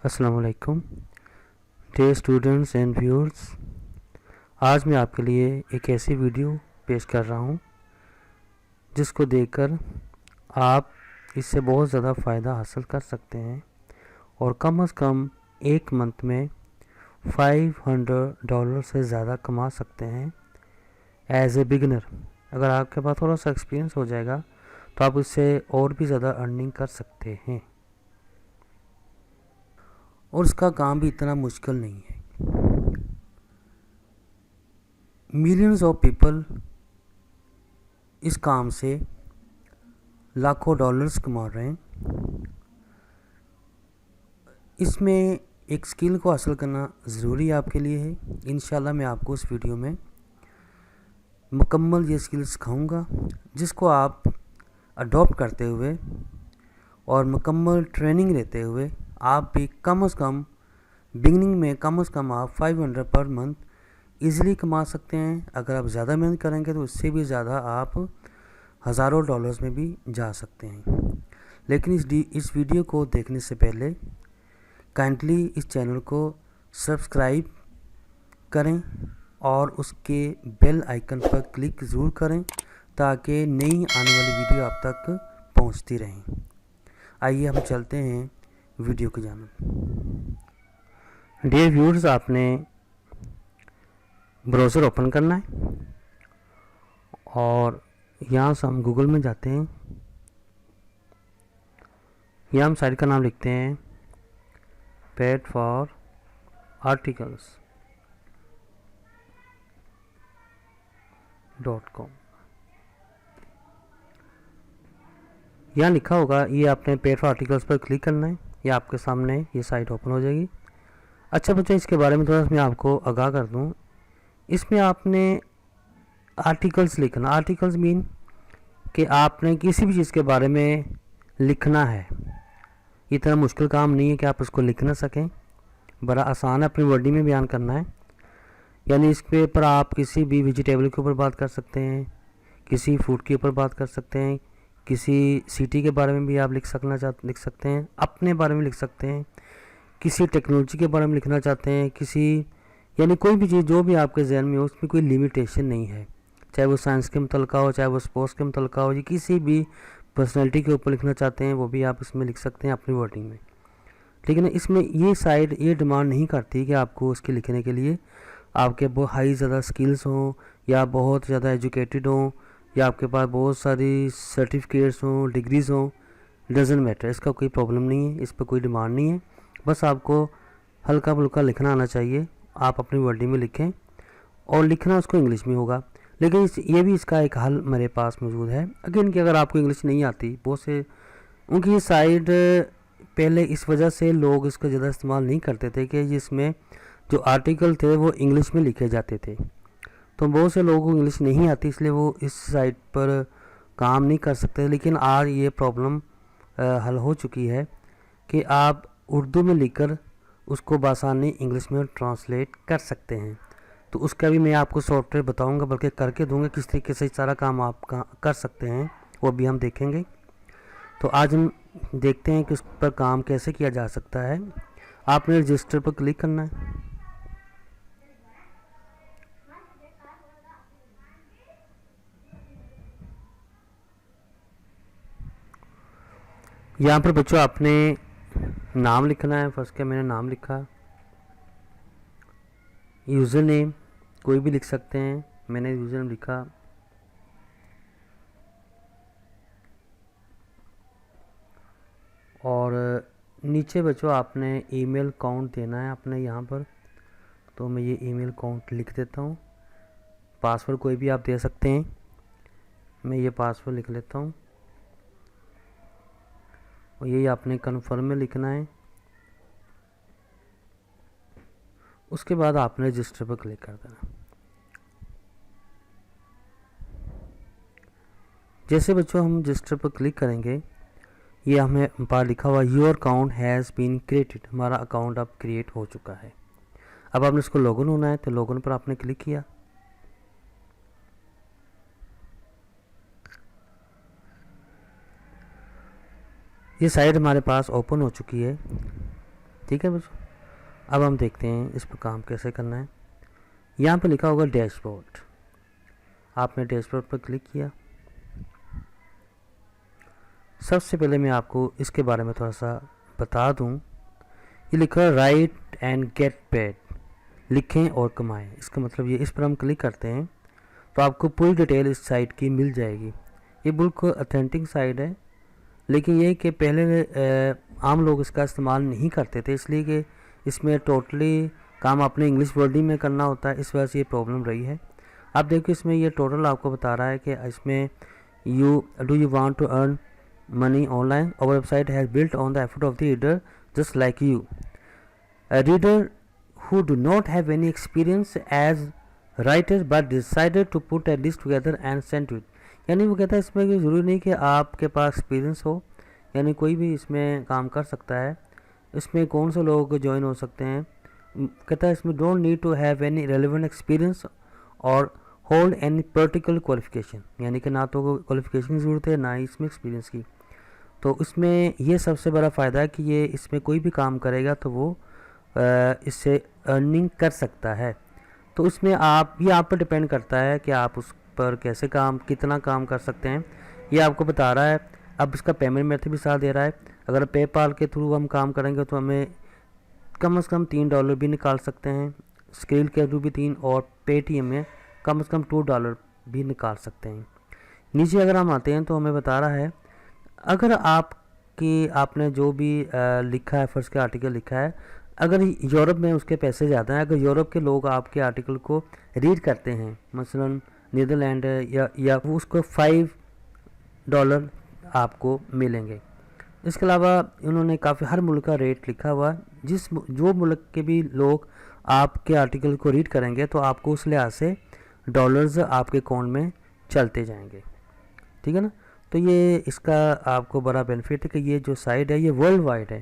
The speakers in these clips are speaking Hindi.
अस्सलाम वालेकुम डियर स्टूडेंट्स एंड व्यूअर्स। आज मैं आपके लिए एक ऐसी वीडियो पेश कर रहा हूं जिसको देखकर आप इससे बहुत ज़्यादा फ़ायदा हासिल कर सकते हैं और कम से कम एक मंथ में $500 से ज़्यादा कमा सकते हैं एज ए बिगिनर। अगर आपके पास थोड़ा सा एक्सपीरियंस हो जाएगा तो आप इससे और भी ज़्यादा अर्निंग कर सकते हैं और इसका काम भी इतना मुश्किल नहीं है। मिलियंस ऑफ पीपल इस काम से लाखों डॉलर्स कमा रहे हैं। इसमें एक स्किल को हासिल करना ज़रूरी आपके लिए है। इंशाल्लाह मैं आपको इस वीडियो में मुकम्मल ये स्किल सिखाऊंगा जिसको आप अडॉप्ट करते हुए और मुकम्मल ट्रेनिंग लेते हुए आप भी कम से कम बिगनिंग में कम से कम आप 500 पर मंथ ईज़िली कमा सकते हैं। अगर आप ज़्यादा मेहनत करेंगे तो इससे भी ज़्यादा आप हज़ारों डॉलर्स में भी जा सकते हैं। लेकिन इस वीडियो को देखने से पहले काइंडली इस चैनल को सब्सक्राइब करें और उसके बेल आइकन पर क्लिक ज़रूर करें ताकि नई आने वाली वीडियो आप तक पहुंचती रहें। आइए हम चलते हैं वीडियो की जानिब। डियर व्यूअर्स, आपने ब्राउज़र ओपन करना है और यहाँ से हम गूगल में जाते हैं। यहाँ हम साइट का नाम लिखते हैं पेड फॉर articles.com। यहाँ लिखा होगा, ये आपने पेड फॉर आर्टिकल्स पर क्लिक करना है। ये आपके सामने ये साइट ओपन हो जाएगी। अच्छा बच्चों, इसके बारे में थोड़ा सा मैं आपको आगाह कर दूँ। इसमें आपने आर्टिकल्स लिखना। आर्टिकल्स मीन कि आपने किसी भी चीज़ के बारे में लिखना है। इतना मुश्किल काम नहीं है कि आप उसको लिख ना सकें, बड़ा आसान है, अपनी वर्डिंग में बयान करना है। यानी इस पे पर आप किसी भी वेजिटेबल के ऊपर बात कर सकते हैं, किसी फूड के ऊपर बात कर सकते हैं, किसी सिटी के बारे में भी आप लिख सकते हैं, अपने बारे में लिख सकते हैं, किसी टेक्नोलॉजी के बारे में लिखना चाहते हैं, यानी कोई भी चीज़ जो भी आपके जहन में हो, उसमें कोई लिमिटेशन नहीं है। चाहे वो साइंस के मुतल्लिक़ हो, चाहे वो स्पोर्ट्स के मुतल्लिक़ हो, या किसी भी पर्सनैलिटी के ऊपर लिखना चाहते हैं वो भी आप इसमें लिख सकते हैं अपनी वर्डिंग में। लेकिन इसमें ये साइड ये डिमांड नहीं करती कि आपको उसके लिखने के लिए आपके बहुत हाई ज़्यादा स्किल्स हों या बहुत ज़्यादा एजुकेटेड हों या आपके पास बहुत सारी सर्टिफिकेट्स हों, डिग्रीज़ हों। डजेंट मैटर, इसका कोई प्रॉब्लम नहीं है, इस पर कोई डिमांड नहीं है। बस आपको हल्का फुल्का लिखना आना चाहिए। आप अपनी वर्डिंग में लिखें और लिखना उसको इंग्लिश में होगा। लेकिन ये भी इसका एक हल मेरे पास मौजूद है। अगेन कि अगर आपको इंग्लिश नहीं आती, बहुत से उनकी ये साइड पहले इस वजह से लोग इसका ज़्यादा इस्तेमाल नहीं करते थे कि जिसमें जो आर्टिकल थे वो इंग्लिश में लिखे जाते थे। तो बहुत से लोगों को इंग्लिश नहीं आती, इसलिए वो इस साइट पर काम नहीं कर सकते। लेकिन आज ये प्रॉब्लम हल हो चुकी है कि आप उर्दू में लिखकर उसको बआसानी इंग्लिश में ट्रांसलेट कर सकते हैं। तो उसका भी मैं आपको सॉफ्टवेयर बताऊंगा, बल्कि करके दूंगा किस तरीके से सारा काम आप कर सकते हैं, वो भी हम देखेंगे। तो आज हम देखते हैं कि उस पर काम कैसे किया जा सकता है। आपने रजिस्टर पर क्लिक करना है। यहाँ पर बच्चों आपने नाम लिखना है। फर्स्ट क्या मैंने नाम लिखा, यूज़र नेम कोई भी लिख सकते हैं, मैंने यूज़र नेम लिखा। और नीचे बच्चों आपने ईमेल काउंट देना है अपने यहाँ पर। तो मैं ये ईमेल काउंट लिख देता हूँ। पासवर्ड कोई भी आप दे सकते हैं, मैं ये पासवर्ड लिख लेता हूँ। और यही आपने कन्फर्म में लिखना है। उसके बाद आपने रजिस्टर पर क्लिक कर देना। जैसे बच्चों हम रजिस्टर पर क्लिक करेंगे, ये हमें पास लिखा हुआ your account has been created, हमारा अकाउंट अब क्रिएट हो चुका है। अब आपने इसको लॉगिन होना है, तो लॉगिन पर आपने क्लिक किया। ये साइट हमारे पास ओपन हो चुकी है। ठीक है बच्चों, अब हम देखते हैं इस पर काम कैसे करना है। यहाँ पे लिखा होगा डैशबोर्ड, आपने डैशबोर्ड पर क्लिक किया। सबसे पहले मैं आपको इसके बारे में थोड़ा सा बता दूं। ये लिखा है राइट एंड गेट पेड, लिखें और कमाएं। इसका मतलब ये, इस पर हम क्लिक करते हैं तो आपको पूरी डिटेल इस साइट की मिल जाएगी। ये बिल्कुल ऑथेंटिक साइट है, लेकिन ये कि पहले आम लोग इसका इस्तेमाल नहीं करते थे, इसलिए कि इसमें टोटली काम अपने इंग्लिश वर्डिंग में करना होता है, इस वजह से ये प्रॉब्लम रही है। आप देखो इसमें ये टोटल आपको बता रहा है कि इसमें you want to earn money online, our website has built on the effort of the reader just like you, a reader who do not have any experience as writers but decided to put a list together and send to it। यानी वो कहता है इसमें कि ज़रूरी नहीं कि आपके पास एक्सपीरियंस हो, यानी कोई भी इसमें काम कर सकता है। इसमें कौन से लोग ज्वाइन हो सकते हैं, कहता है इसमें don't need to have any relevant experience और होल्ड एनी पर्टिकुलर क्वालिफिकेशन, यानी कि ना तो क्वालिफिकेशन की ज़रूरत है ना ही इसमें एक्सपीरियंस की। तो इसमें ये सबसे बड़ा फ़ायदा है कि ये इसमें कोई भी काम करेगा तो वो इससे अर्निंग कर सकता है। तो इसमें ये आप पर डिपेंड करता है कि आप उस पर कैसे कितना काम कर सकते हैं, ये आपको बता रहा है। अब इसका पेमेंट मेथड भी साथ दे रहा है। अगर पेपाल के थ्रू हम काम करेंगे तो हमें कम से कम $3 भी निकाल सकते हैं, स्क्रिल के थ्रू भी 3, और पेटीएम में कम से कम $2 भी निकाल सकते हैं। नीचे अगर हम आते हैं तो हमें बता रहा है, अगर आपने जो भी लिखा है, फर्स्ट के आर्टिकल लिखा है, अगर यूरोप में उसके पैसे ज़्यादा हैं, अगर यूरोप के लोग आपके आर्टिकल को रीड करते हैं, मसलन नीदरलैंड या उसको $5 आपको मिलेंगे। इसके अलावा उन्होंने काफ़ी हर मुल्क का रेट लिखा हुआ, जो मुल्क के भी लोग आपके आर्टिकल को रीड करेंगे तो आपको उस लिहाज से डॉलर्स आपके अकाउंट में चलते जाएंगे, ठीक है ना। तो ये इसका आपको बड़ा बेनिफिट है कि ये जो साइट है ये वर्ल्ड वाइड है,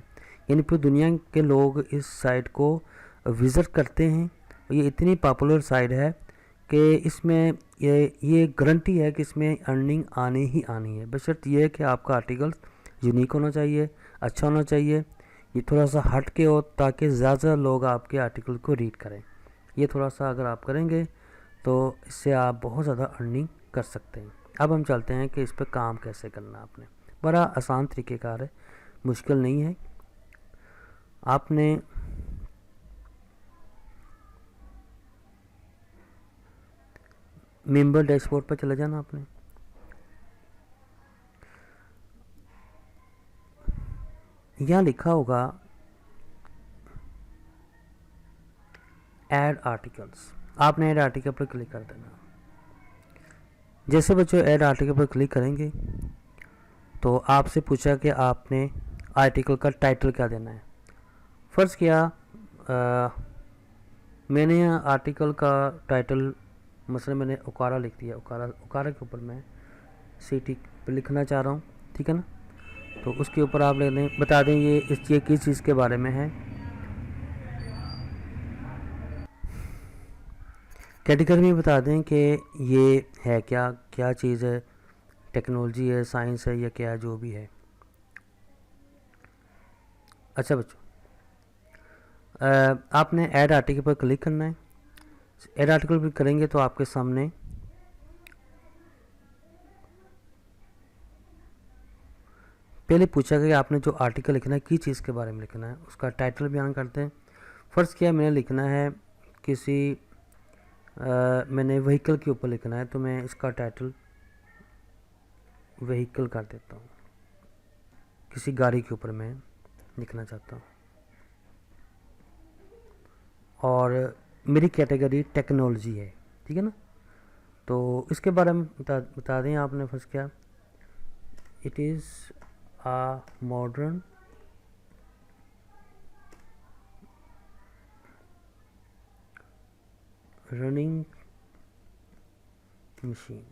यानी पूरी दुनिया के लोग इस साइट को विज़िट करते हैं। ये इतनी पॉपुलर साइट है कि इसमें ये गारंटी है कि इसमें अर्निंग आनी ही आनी है, बशर्ते ये है कि आपका आर्टिकल यूनिक होना चाहिए, अच्छा होना चाहिए, ये थोड़ा सा हट के हो ताकि ज़्यादा लोग आपके आर्टिकल को रीड करें। ये थोड़ा सा अगर आप करेंगे तो इससे आप बहुत ज़्यादा अर्निंग कर सकते हैं। अब हम चलते हैं कि इस पर काम कैसे करना है। आपने बड़ा आसान तरीक़ेकार है, मुश्किल नहीं है। आपने मेंबर डैशबोर्ड पर चले जाना। आपने यहाँ लिखा होगा ऐड आर्टिकल्स, आपने ऐड आर्टिकल पर क्लिक कर देना। जैसे बच्चों ऐड आर्टिकल पर क्लिक करेंगे तो आपसे पूछा कि आपने आर्टिकल का टाइटल क्या देना है। फ़र्ज़ किया मैंने आर्टिकल का टाइटल मसलन मैंने ओकारा लिख दिया, ओकारा के ऊपर मैं सिटी पर लिखना चाह रहा हूँ, ठीक है ना। तो उसके ऊपर आप लिख दें, बता दें ये किस चीज़ के बारे में है। कैटेगरी में बता दें कि ये है क्या चीज़ है, टेक्नोलॉजी है, साइंस है, या क्या जो भी है। अच्छा बच्चों, आपने ऐड आर्टिकल पर क्लिक करना है। ऐड आर्टिकल पर करेंगे तो आपके सामने पहले पूछा कि आपने जो आर्टिकल लिखना है किस चीज़ के बारे में लिखना है, उसका टाइटल बयान करते हैं। फ़र्ज़ किया मैंने लिखना है किसी मैंने व्हीकल के ऊपर लिखना है, तो मैं इसका टाइटल व्हीकल कर देता हूँ। किसी गाड़ी के ऊपर मैं लिखना चाहता हूँ और मेरी कैटेगरी टेक्नोलॉजी है, ठीक है ना। तो इसके बारे में बता दें आपने। फर्स्ट क्या, it is a modern running machine.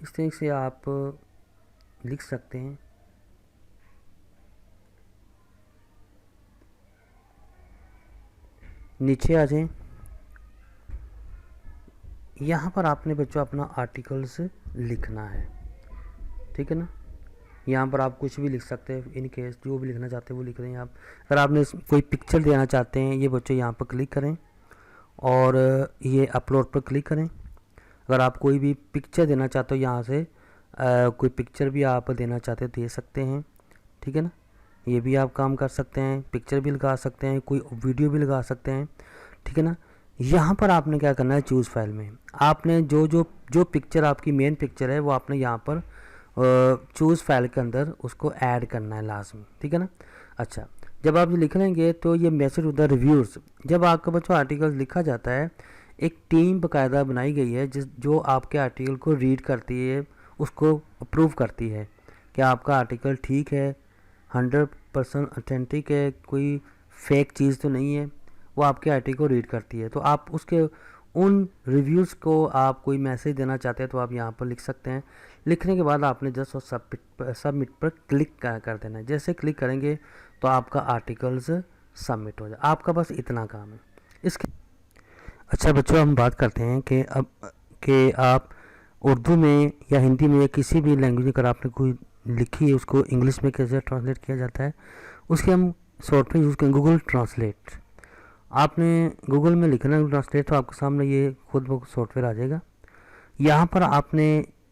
इस तरह से आप लिख सकते हैं। नीचे आ जाएं, यहाँ पर आपने बच्चों अपना आर्टिकल्स लिखना है, ठीक है ना। यहाँ पर आप कुछ भी लिख सकते हैं, इन केस जो भी लिखना चाहते हैं वो लिख रहे हैं आप। अगर आपने कोई पिक्चर देना चाहते हैं, ये बच्चों यहाँ पर क्लिक करें और ये अपलोड पर क्लिक करें। अगर आप कोई भी पिक्चर देना चाहते हो, यहाँ से कोई पिक्चर भी आप देना चाहते हो दे सकते हैं, ठीक है ना। ये भी आप काम कर सकते हैं, पिक्चर भी लगा सकते हैं, कोई वीडियो भी लगा सकते हैं, ठीक है ना। यहाँ पर आपने क्या करना है, चूज़ फाइल में आपने जो पिक्चर आपकी मेन पिक्चर है वो आपने यहाँ पर चूज़ फाइल के अंदर उसको ऐड करना है लाजमी, ठीक है ना। अच्छा, जब आप लिख लेंगे तो ये मैसेज टू द रिव्यूअर्स, जब आपका बच्चों आर्टिकल लिखा जाता है, एक टीम बाकायदा बनाई गई है जो आपके आर्टिकल को रीड करती है, उसको अप्रूव करती है कि आपका आर्टिकल ठीक है, 100% ऑथेंटिक है, कोई फेक चीज़ तो नहीं है। वो आपके आर्टिकल को रीड करती है। तो आप उसके उन रिव्यूज़ को आप कोई मैसेज देना चाहते हैं तो आप यहाँ पर लिख सकते हैं। लिखने के बाद आपने जस्ट और सबमिट पर क्लिक कर देना है। जैसे क्लिक करेंगे तो आपका आर्टिकल्स सबमिट हो जाए। आपका बस इतना काम है इसके। अच्छा बच्चों, हम बात करते हैं कि आप उर्दू में या हिंदी में या किसी भी लैंग्वेज में अगर आपने कोई लिखी है उसको इंग्लिश में कैसे ट्रांसलेट किया जाता है, उसके हम सॉफ्टवेयर यूज़ करें गूगल ट्रांसलेट। आपने गूगल में लिखना है ट्रांसलेट तो आपके सामने ये खुद ब सॉफ्टवेयर आ जाएगा। यहाँ पर आपने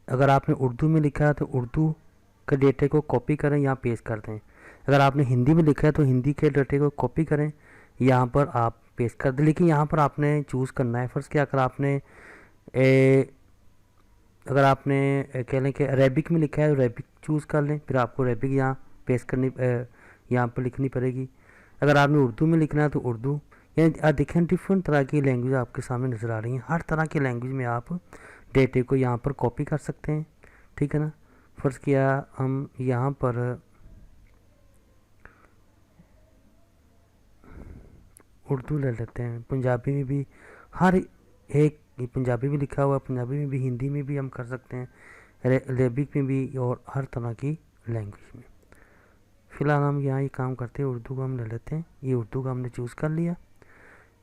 अगर आपने उर्दू में लिखा है तो उर्दू के डेटे को कॉपी करें, यहाँ पेस्ट कर दें। अगर आपने हिंदी में लिखा है तो हिंदी के डेटे को कॉपी करें, यहाँ पर आप पेस्ट कर दें। लेकिन यहाँ पर आपने चूज़ करना है, फ़र्ज़ क्या अगर आपने कह लें कि अरेबिक में लिखा है तो अरेबिक चूज़ कर लें, फिर आपको अरेबिक यहाँ पेस्ट करनी यहाँ पर लिखनी पड़ेगी। अगर आपने उर्दू में लिखना है तो उर्दू, यानी देखें डिफरेंट तरह की लैंग्वेज आपके सामने नज़र आ रही हैं। हर तरह की लैंग्वेज में आप डेटे को यहाँ पर कॉपी कर सकते हैं, ठीक है ना। फ़र्ज़ किया हम यहाँ पर उर्दू ले लेते हैं, पंजाबी में भी हर एक, पंजाबी भी लिखा हुआ है, पंजाबी में भी, हिंदी में भी हम कर सकते हैं, अरेबिक में भी और हर तरह की लैंग्वेज में। फ़िलहाल हम यहाँ ये काम करते हैं, उर्दू का हम ले लेते हैं। ये उर्दू का हमने चूज़ कर लिया।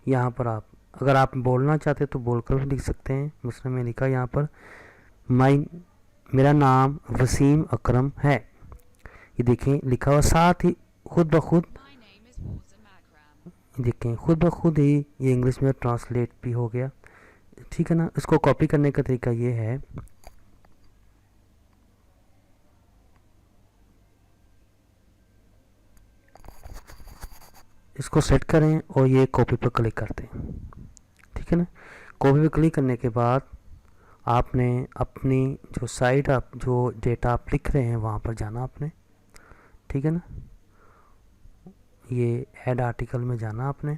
यहाँ पर आप अगर आप बोलना चाहते हैं तो बोलकर भी लिख सकते हैं। मसलन में लिखा यहाँ पर मेरा नाम वसीम अकरम है, ये देखें लिखा हुआ, साथ ही खुद ब खुद देखें खुद ब खुद ही ये इंग्लिश में ट्रांसलेट भी हो गया, ठीक है ना। इसको कॉपी करने का तरीका ये है, इसको सेट करें और ये कॉपी पर क्लिक करते हैं, ठीक है ना। कॉपी पर क्लिक करने के बाद आपने अपनी जो साइट आप जो डेटा आप लिख रहे हैं वहाँ पर जाना आपने, ठीक है ना। ये ऐड आर्टिकल में जाना आपने,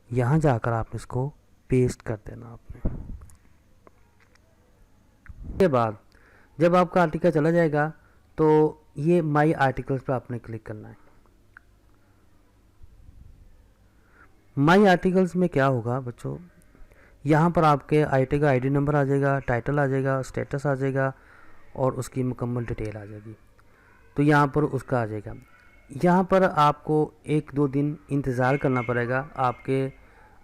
यहाँ जाकर आप इसको पेस्ट कर देना आपने। उसके बाद जब आपका आर्टिकल चला जाएगा तो ये माई आर्टिकल्स पर आपने क्लिक करना है। माई आर्टिकल्स में क्या होगा बच्चों, यहाँ पर आपके आईटी का आईडी नंबर आ जाएगा, टाइटल आ जाएगा, स्टेटस आ जाएगा और उसकी मुकम्मल डिटेल आ जाएगी। तो यहाँ पर उसका आ जाएगा। यहाँ पर आपको 1-2 दिन इंतज़ार करना पड़ेगा आपके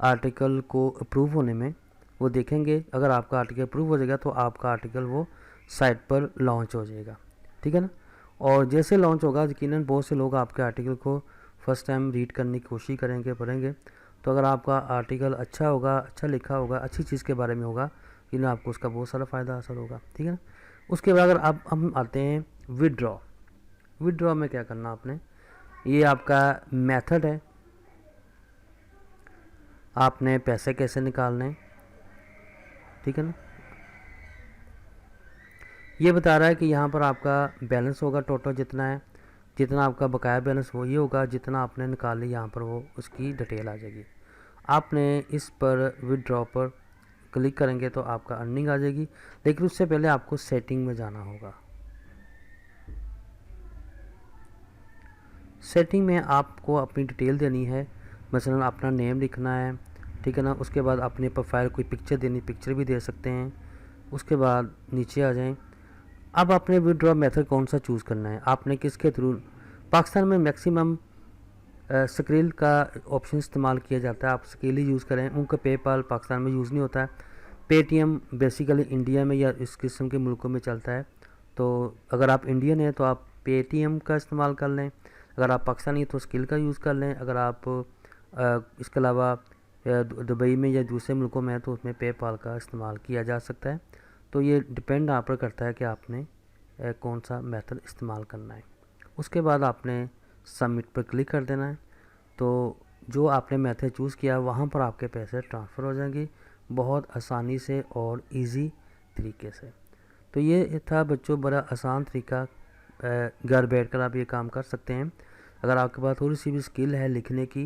आर्टिकल को अप्रूव होने में। वो देखेंगे, अगर आपका आर्टिकल अप्रूव हो जाएगा तो आपका आर्टिकल वो साइट पर लॉन्च हो जाएगा, ठीक है ना। और जैसे लॉन्च होगा यकीनन बहुत से लोग आपके आर्टिकल को फ़र्स्ट टाइम रीड करने की कोशिश करेंगे, पढ़ेंगे। तो अगर आपका आर्टिकल अच्छा होगा, अच्छा लिखा होगा, अच्छी चीज़ के बारे में होगा, लेकिन आपको उसका बहुत सारा फ़ायदा हासिल होगा, ठीक है ना। उसके बाद अगर आप हम आते हैं विदड्रॉ में क्या करना आपने, ये आपका मेथड है, आपने पैसे कैसे निकालने, ठीक है ना। ये बता रहा है कि यहाँ पर आपका बैलेंस होगा टोटल जितना है, जितना आपका बकाया बैलेंस वो ये होगा, जितना आपने निकाली यहाँ पर वो उसकी डिटेल आ जाएगी। आपने इस पर विदड्रॉ पर क्लिक करेंगे तो आपका अर्निंग आ जाएगी, लेकिन उससे पहले आपको सेटिंग में जाना होगा। सेटिंग में आपको अपनी डिटेल देनी है, मसलन अपना नेम लिखना है, ठीक है ना। उसके बाद अपने प्रोफाइल कोई पिक्चर देनी, पिक्चर भी दे सकते हैं। उसके बाद नीचे आ जाएं। अब आपने विदड्रॉ मेथड कौन सा चूज़ करना है, आपने किसके थ्रू। पाकिस्तान में मैक्सिमम स्क्रिल का ऑप्शन इस्तेमाल किया जाता है, आप स्क्रिल ही यूज़ करें। उनका पेपाल पाकिस्तान में यूज़ नहीं होता है। पेटीएम बेसिकली इंडिया में या इस किस्म के मुल्कों में चलता है, तो अगर आप इंडियन हैं तो आप पेटीएम का इस्तेमाल कर लें, अगर आप पाकिस्तानी हैं तो स्किल का यूज़ कर लें, अगर आप इसके अलावा दुबई में या दूसरे मुल्कों में है तो उसमें पेपाल का इस्तेमाल किया जा सकता है। तो ये डिपेंड आप पर करता है कि आपने कौन सा मेथड इस्तेमाल करना है। उसके बाद आपने सबमिट पर क्लिक कर देना है। तो जो आपने मेथड चूज़ किया वहाँ पर आपके पैसे ट्रांसफ़र हो जाएंगे बहुत आसानी से और इजी तरीके से। तो ये था बच्चों बड़ा आसान तरीका, घर बैठकर आप ये काम कर सकते हैं। अगर आपके पास थोड़ी सी भी स्किल है लिखने की,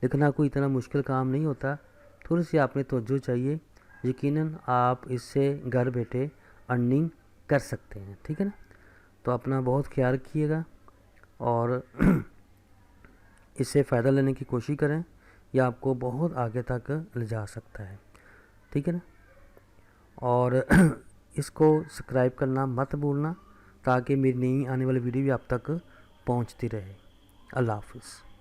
लिखना कोई इतना मुश्किल काम नहीं होता, थोड़ी सी आपने तवज्जो चाहिए, यकीनन आप इससे घर बैठे अर्निंग कर सकते हैं। ठीक है ना। तो अपना बहुत ख्याल रखिएगा और इससे फ़ायदा लेने की कोशिश करें, यह आपको बहुत आगे तक ले जा सकता है। ठीक है ना। और इसको सब्सक्राइब करना मत भूलना ताकि मेरी नई आने वाली वीडियो भी आप तक पहुंचती रहे। अल्लाह हाफ़िज़।